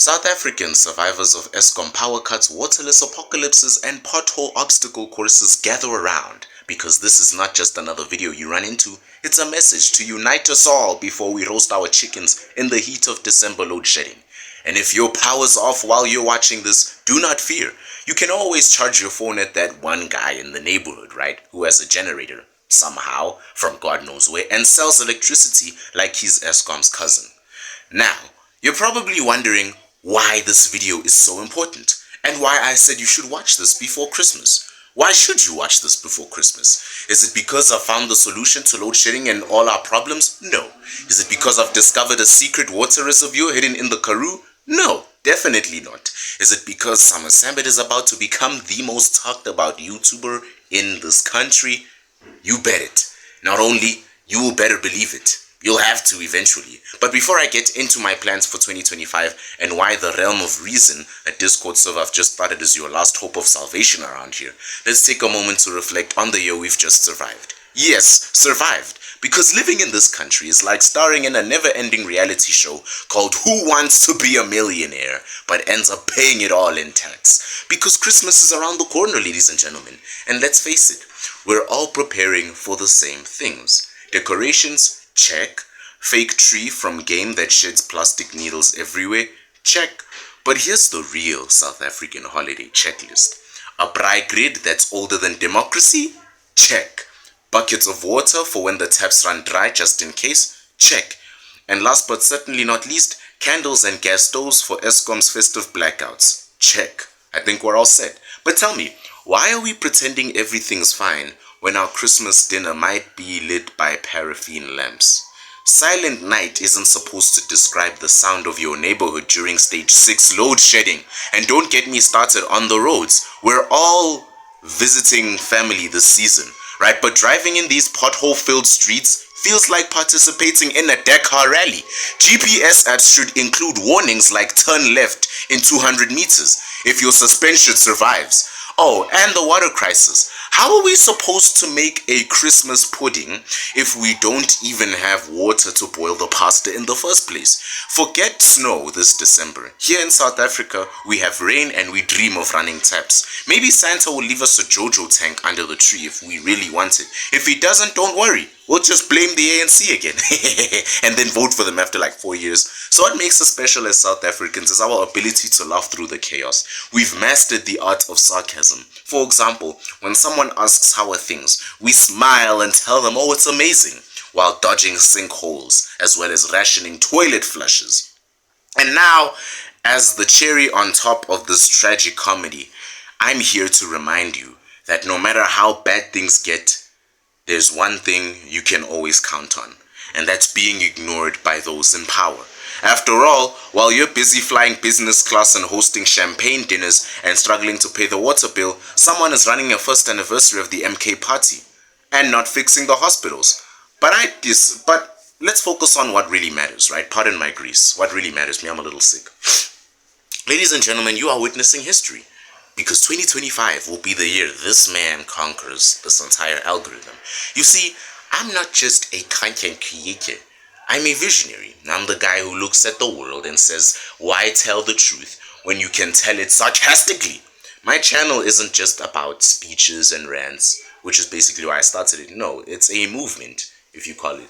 South African survivors of Eskom power cuts, waterless apocalypses, and pothole obstacle courses gather around, because this is not just another video you run into, it's a message to unite us all before we roast our chickens in the heat of December load shedding. And if your power's off while you're watching this, do not fear. You can always charge your phone at that one guy in the neighborhood, right, who has a generator, somehow, from God knows where, and sells electricity like he's Eskom's cousin. Now, you're probably wondering why this video is so important, and why I said you should watch this before Christmas. Why should you watch this before Christmas? Is it because I found the solution to load shedding and all our problems? No. Is it because I've discovered a secret water reservoir hidden in the Karoo? No, definitely not. Is it because Summer Sambit is about to become the most talked about YouTuber in this country? You bet it. Not only, you will better believe it. You'll have to eventually. But before I get into my plans for 2025 and why the Realm of Reason, a Discord server I've just started, is your last hope of salvation around here, let's take a moment to reflect on the year we've just survived. Yes, survived. Because living in this country is like starring in a never-ending reality show called Who Wants to Be a Millionaire, but ends up paying it all in tax. Because Christmas is around the corner, ladies and gentlemen. And let's face it, we're all preparing for the same things. Decorations? Check. Fake tree from game that sheds plastic needles everywhere? Check. But here's the real South African holiday checklist. A braai grid that's older than democracy? Check. Buckets of water for when the taps run dry just in case? Check. And last but certainly not least, candles and gas stoves for Eskom's festive blackouts? Check. I think we're all set. But tell me, why are we pretending everything's fine when our Christmas dinner might be lit by paraffin lamps? Silent night isn't supposed to describe the sound of your neighborhood during stage 6 load shedding. And don't get me started on the roads. We're all visiting family this season, right? But driving in these pothole-filled streets feels like participating in a Dakar rally. GPS apps should include warnings like turn left in 200 meters if your suspension survives. Oh, and the water crisis. How are we supposed to make a Christmas pudding if we don't even have water to boil the pasta in the first place? Forget snow this December. Here in South Africa, we have rain and we dream of running taps. Maybe Santa will leave us a JoJo tank under the tree if we really want it. If he doesn't, don't worry. We'll just blame the ANC again and then vote for them after like 4 years. So what makes us special as South Africans is our ability to laugh through the chaos. We've mastered the art of sarcasm. For example, when someone asks how are things, we smile and tell them, oh, it's amazing, while dodging sinkholes as well as rationing toilet flushes. And now, as the cherry on top of this tragic comedy, I'm here to remind you that no matter how bad things get, there's one thing you can always count on, and that's being ignored by those in power. After all, while you're busy flying business class and hosting champagne dinners and struggling to pay the water bill, someone is running a first anniversary of the MK party and not fixing the hospitals. But let's focus on what really matters, right? Pardon my grease. What really matters, me, I'm a little sick. Ladies and gentlemen, you are witnessing history. Because 2025 will be the year this man conquers this entire algorithm. You see, I'm not just a content creator. I'm a visionary. I'm the guy who looks at the world and says, why tell the truth when you can tell it sarcastically? My channel isn't just about speeches and rants, which is basically why I started it. No, it's a movement, if you call it.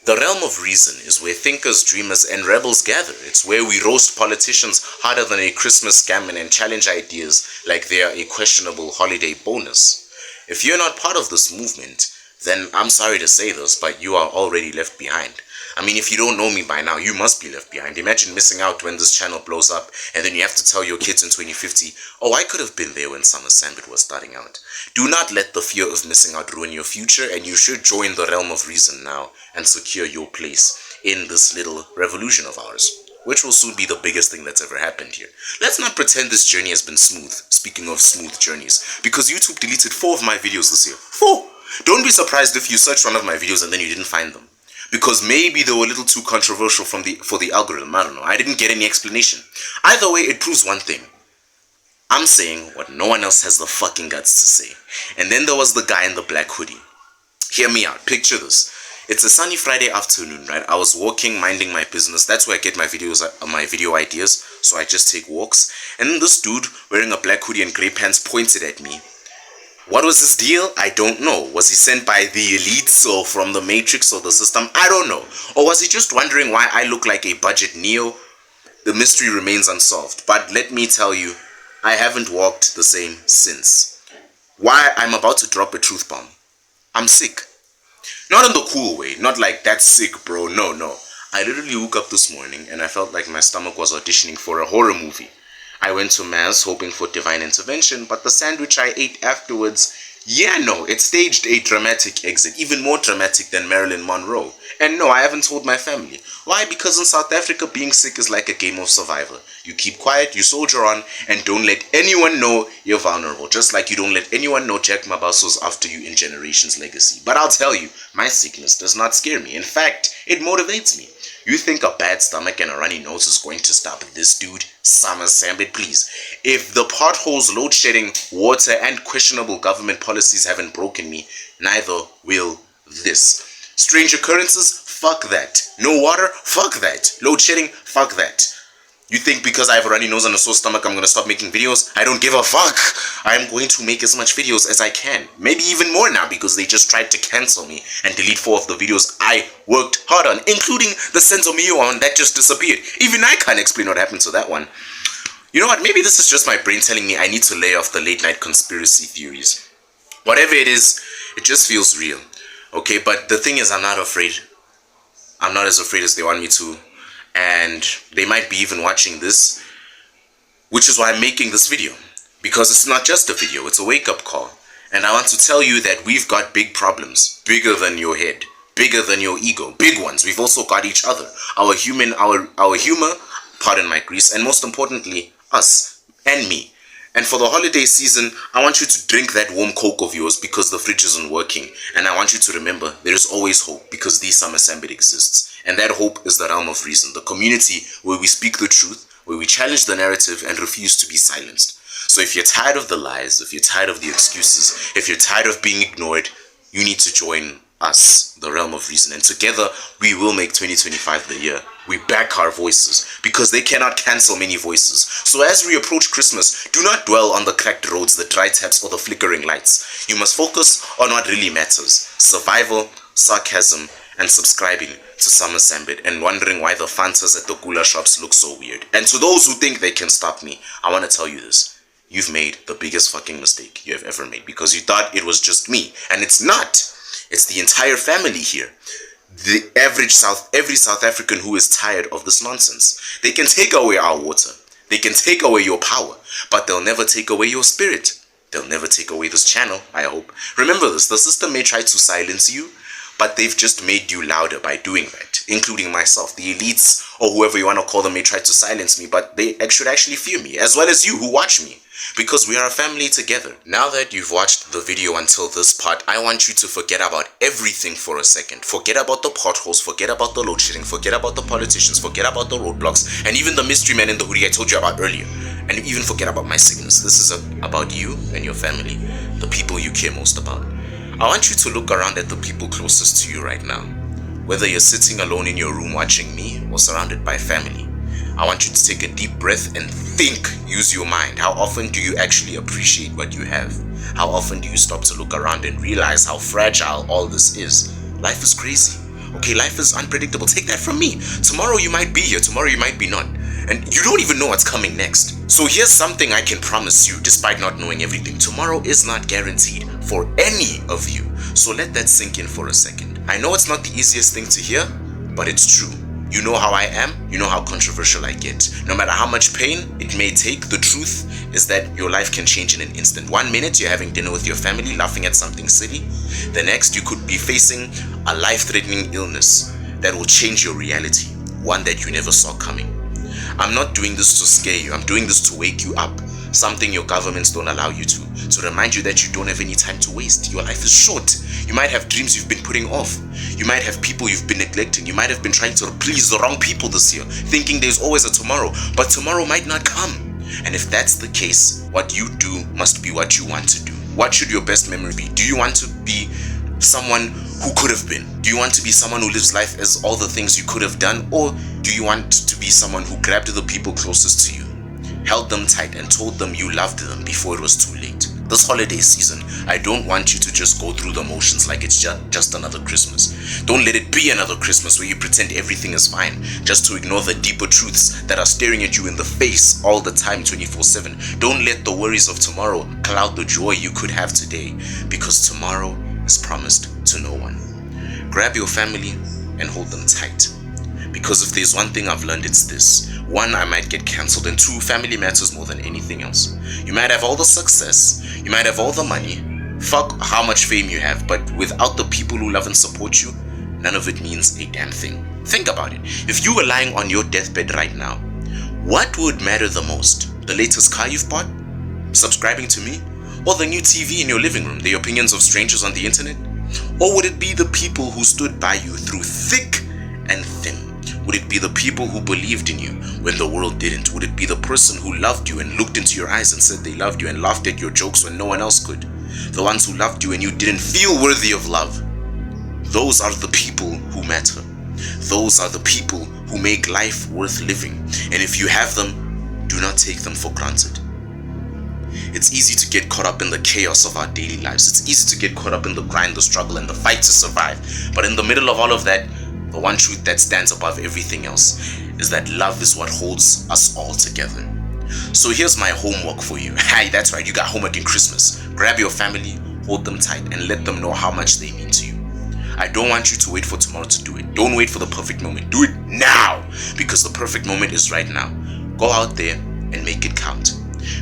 The realm of reason is where thinkers, dreamers, and rebels gather. It's where we roast politicians harder than a Christmas gammon and challenge ideas like they are a questionable holiday bonus. If you're not part of this movement, then I'm sorry to say this, but you are already left behind. I mean, if you don't know me by now, you must be left behind. Imagine missing out when this channel blows up, and then you have to tell your kids in 2050, oh, I could have been there when Summer Sambit was starting out. Do not let the fear of missing out ruin your future, and you should join the realm of reason now and secure your place in this little revolution of ours, which will soon be the biggest thing that's ever happened here. Let's not pretend this journey has been smooth, speaking of smooth journeys, because YouTube deleted 4 of my videos this year. 4! Don't be surprised if you search one of my videos and then you didn't find them. Because maybe they were a little too controversial for the algorithm. I don't know. I didn't get any explanation. Either way, it proves one thing. I'm saying what no one else has the fucking guts to say. And then there was the guy in the black hoodie. Hear me out. Picture this. It's a sunny Friday afternoon, right? I was walking, minding my business. That's where I get my videos, my video ideas. So I just take walks. And then this dude wearing a black hoodie and grey pants pointed at me. What was his deal? I don't know. Was he sent by the elites or from the Matrix or the system? I don't know. Or was he just wondering why I look like a budget Neo? The mystery remains unsolved. But let me tell you, I haven't walked the same since. Why? I'm about to drop a truth bomb. I'm sick. Not in the cool way. Not like, that's sick, bro. No. I literally woke up this morning and I felt like my stomach was auditioning for a horror movie. I went to mass hoping for divine intervention, but the sandwich I ate afterwards, it staged a dramatic exit, even more dramatic than Marilyn Monroe. And no, I haven't told my family. Why? Because in South Africa, being sick is like a game of Survivor. You keep quiet, you soldier on, and don't let anyone know you're vulnerable. Just like you don't let anyone know Jack Mabaso's after you in Generations Legacy. But I'll tell you, my sickness does not scare me. In fact, it motivates me. You think a bad stomach and a runny nose is going to stop this dude? Summer Sambit, please. If the potholes, load shedding, water, and questionable government policies haven't broken me, neither will this. Strange occurrences? Fuck that. No water? Fuck that. Load shedding? Fuck that. You think because I have a runny nose and a sore stomach I'm gonna stop making videos? I don't give a fuck. I'm going to make as much videos as I can. Maybe even more now because they just tried to cancel me and delete 4 of the videos I worked hard on, including the Senzo Mio one that just disappeared. Even I can't explain what happened to that one. You know what? Maybe this is just my brain telling me I need to lay off the late night conspiracy theories. Whatever it is, it just feels real. Okay, but the thing is, I'm not afraid. I'm not as afraid as they want me to. And they might be even watching this, which is why I'm making this video. Because it's not just a video, it's a wake-up call. And I want to tell you that we've got big problems. Bigger than your head. Bigger than your ego. Big ones. We've also got each other. Our humor, pardon my Greece, and most importantly, us and me. And for the holiday season, I want you to drink that warm Coke of yours because the fridge isn't working. And I want you to remember, there is always hope because the Summer Sambit exists. And that hope is the realm of reason, the community where we speak the truth, where we challenge the narrative and refuse to be silenced. So if you're tired of the lies, if you're tired of the excuses, if you're tired of being ignored, you need to join us, the realm of reason. And together, we will make 2025 the year. We back our voices because they cannot cancel many voices. So as we approach Christmas, do not dwell on the cracked roads, the dry taps, or the flickering lights. You must focus on what really matters. Survival, sarcasm, and subscribing to Summer Sambit and wondering why the Fantas at the Gula shops look so weird. And to those who think they can stop me, I want to tell you this. You've made the biggest fucking mistake you have ever made because you thought it was just me. And it's not. It's the entire family here. Every South African who is tired of this nonsense. They can take away our water. They can take away your power. But they'll never take away your spirit. They'll never take away this channel, I hope. Remember this, the system may try to silence you, but they've just made you louder by doing that, including myself. The elites, or whoever you want to call them, may try to silence me, but they should actually fear me, as well as you who watch me, because we are a family together. Now that you've watched the video until this part, I want you to forget about everything for a second. Forget about the potholes, forget about the load shedding, forget about the politicians, forget about the roadblocks, and even the mystery man in the hoodie I told you about earlier. And even forget about my sickness. This is about you and your family, the people you care most about. I want you to look around at the people closest to you right now. Whether you're sitting alone in your room watching me or surrounded by family, I want you to take a deep breath and think, use your mind. How often do you actually appreciate what you have? How often do you stop to look around and realize how fragile all this is? Life is crazy. Okay, life is unpredictable. Take that from me. Tomorrow you might be here, tomorrow you might be not. And you don't even know what's coming next. So here's something I can promise you, despite not knowing everything. Tomorrow is not guaranteed for any of you. So let that sink in for a second. I know it's not the easiest thing to hear, but it's true. You know how I am, you know how controversial I get. No matter how much pain it may take, the truth is that your life can change in an instant. 1 minute you're having dinner with your family, laughing at something silly. The next you could be facing a life-threatening illness that will change your reality, one that you never saw coming. I'm not doing this to scare you, I'm doing this to wake you up. Something your governments don't allow you to remind you that you don't have any time to waste. Your life is short. You might have dreams you've been putting off. You might have people you've been neglecting. You might have been trying to please the wrong people this year, thinking there's always a tomorrow, but tomorrow might not come. And if that's the case, what you do must be what you want to do. What should your best memory be? Do you want to be someone who could have been? Do you want to be someone who lives life as all the things you could have done? Or do you want to be someone who grabbed the people closest to you, held them tight and told them you loved them before it was too late? This holiday season, I don't want you to just go through the motions like it's just another Christmas. Don't let it be another Christmas where you pretend everything is fine just to ignore the deeper truths that are staring at you in the face all the time 24/7. Don't let the worries of tomorrow cloud the joy you could have today, because tomorrow is promised to no one. Grab your family and hold them tight. Because if there's one thing I've learned, it's this. 1, I might get cancelled, and 2, family matters more than anything else. You might have all the success, you might have all the money, fuck how much fame you have, but without the people who love and support you, none of it means a damn thing. Think about it. If you were lying on your deathbed right now, what would matter the most? The latest car you've bought? Subscribing to me? Or the new TV in your living room? The opinions of strangers on the internet? Or would it be the people who stood by you through thick and thin? Would it be the people who believed in you when the world didn't? Would it be the person who loved you and looked into your eyes and said they loved you and laughed at your jokes when no one else could? The ones who loved you and you didn't feel worthy of love. Those are the people who matter. Those are the people who make life worth living. And if you have them, do not take them for granted. It's easy to get caught up in the chaos of our daily lives. It's easy to get caught up in the grind, the struggle, and the fight to survive. But in the middle of all of that, the one truth that stands above everything else is that love is what holds us all together. So here's my homework for you. Hi, that's right, you got homework in Christmas. Grab your family, hold them tight, and let them know how much they mean to you. I don't want you to wait for tomorrow to do it. Don't wait for the perfect moment. Do it now, because the perfect moment is right now. Go out there and make it count.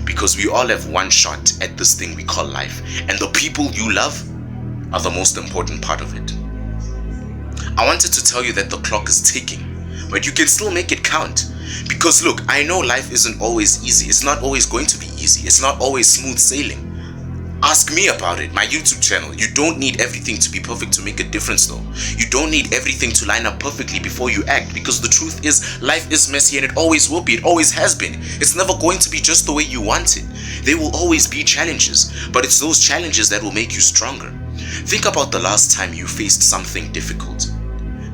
Because we all have one shot at this thing we call life, and the people you love are the most important part of it. I wanted to tell you that the clock is ticking, but you can still make it count. Because look, I know life isn't always easy. It's not always going to be easy. It's not always smooth sailing. Ask me about it, my YouTube channel. You don't need everything to be perfect to make a difference though. You don't need everything to line up perfectly before you act, because the truth is, life is messy and it always will be. It always has been. It's never going to be just the way you want it. There will always be challenges, but it's those challenges that will make you stronger. Think about the last time you faced something difficult.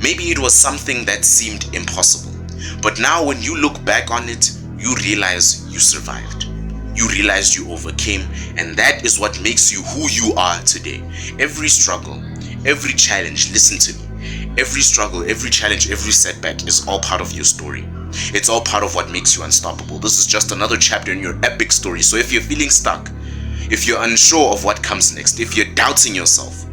Maybe it was something that seemed impossible, but now when you look back on it, you realize you survived. You realize you overcame, and that is what makes you who you are today. Every struggle, every challenge, listen to me. Every struggle, every challenge, every setback is all part of your story. It's all part of what makes you unstoppable. This is just another chapter in your epic story. So if you're feeling stuck, if you're unsure of what comes next, if you're doubting yourself,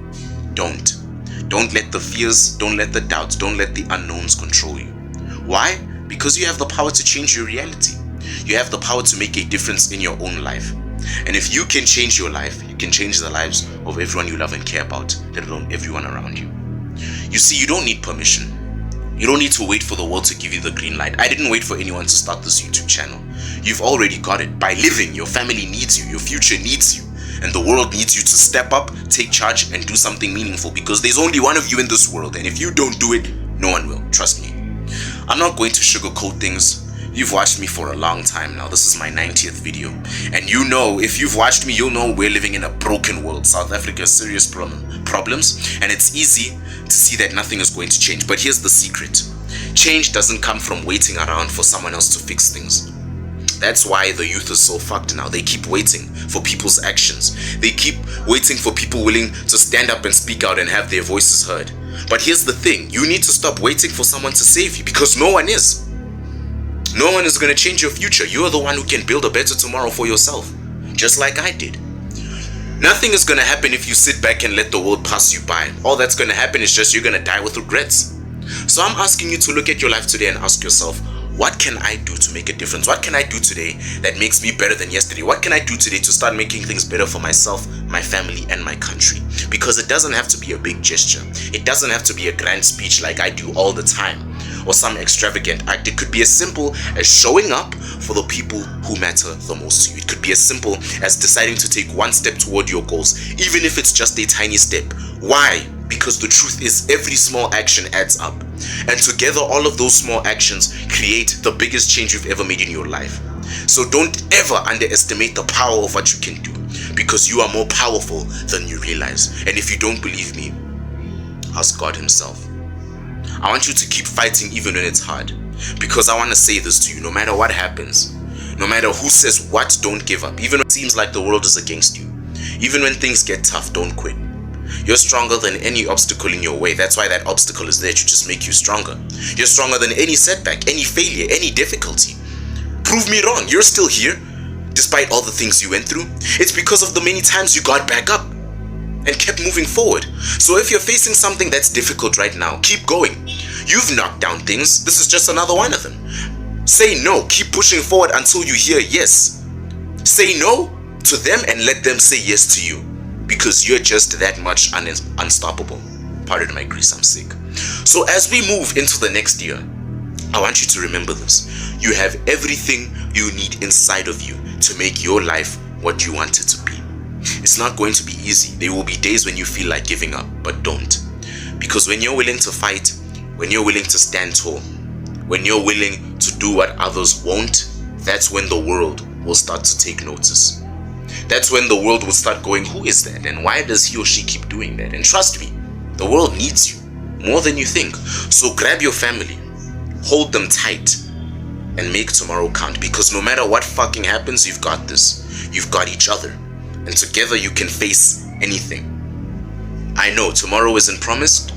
don't let the fears, don't let the doubts, don't let the unknowns control you. Why? Because you have the power to change your reality. You have the power to make a difference in your own life. And if you can change your life, you can change the lives of everyone you love and care about, let alone everyone around you. You see, you don't need permission. You don't need to wait for the world to give you the green light. I didn't wait for anyone to start this YouTube channel. You've already got it. By living, your family needs you, your future needs you. And the world needs you to step up, take charge, and do something meaningful, because there's only one of you in this world, and if you don't do it, no one will. Trust me. I'm not going to sugarcoat things. You've watched me for a long time now. This is my 90th video. And you know, if you've watched me, you'll know we're living in a broken world. South Africa has serious problems, and it's easy to see that nothing is going to change. But here's the secret. Change doesn't come from waiting around for someone else to fix things. That's why the youth is so fucked now. They keep waiting for people's actions. They keep waiting for people willing to stand up and speak out and have their voices heard. But here's the thing. You need to stop waiting for someone to save you, because no one is. No one is going to change your future. You are the one who can build a better tomorrow for yourself, just like I did. Nothing is going to happen if you sit back and let the world pass you by. All that's going to happen is just you're going to die with regrets. So I'm asking you to look at your life today and ask yourself, what can I do to make a difference? What can I do today that makes me better than yesterday? What can I do today to start making things better for myself, my family, and my country? Because it doesn't have to be a big gesture. It doesn't have to be a grand speech like I do all the time, or some extravagant act. It could be as simple as showing up for the people who matter the most to you. It could be as simple as deciding to take one step toward your goals, even if it's just a tiny step. Why? Because the truth is, every small action adds up. And together, all of those small actions create the biggest change you've ever made in your life. So don't ever underestimate the power of what you can do, because you are more powerful than you realize. And if you don't believe me, Ask God himself. I want you to keep fighting even when it's hard. Because I want to say this to you, no matter what happens, no matter who says what, don't give up. Even when it seems like the world is against you. Even when things get tough, don't quit. You're stronger than any obstacle in your way. That's why that obstacle is there to just make you stronger. You're stronger than any setback, any failure, any difficulty. Prove me wrong, you're still here. Despite all the things you went through, it's because of the many times you got back up and kept moving forward. So if you're facing something that's difficult right now, keep going. You've knocked down things. This is just another one of them. Say no. Keep pushing forward until you hear yes. Say no to them and let them say yes to you, because you're just that much unstoppable. Pardon my Greece, I'm sick. So as we move into the next year, I want you to remember this. You have everything you need inside of you to make your life what you want it to be. It's not going to be easy. There will be days when you feel like giving up, but don't. Because when you're willing to fight, when you're willing to stand tall, when you're willing to do what others won't, that's when the world will start to take notice. That's when the world will start going, who is that? And why does he or she keep doing that? And trust me, the world needs you more than you think. So grab your family, hold them tight, and make tomorrow count. Because no matter what fucking happens, you've got this. You've got each other. And together you can face anything. I know tomorrow isn't promised,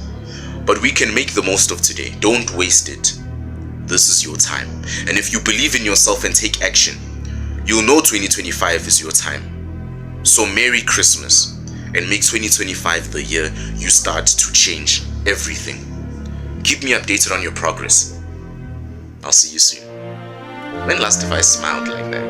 but we can make the most of today. Don't waste it. This is your time. And if you believe in yourself and take action, you'll know 2025 is your time. So Merry Christmas, and make 2025 the year you start to change everything. Keep me updated on your progress. I'll see you soon. When last have I smiled like that?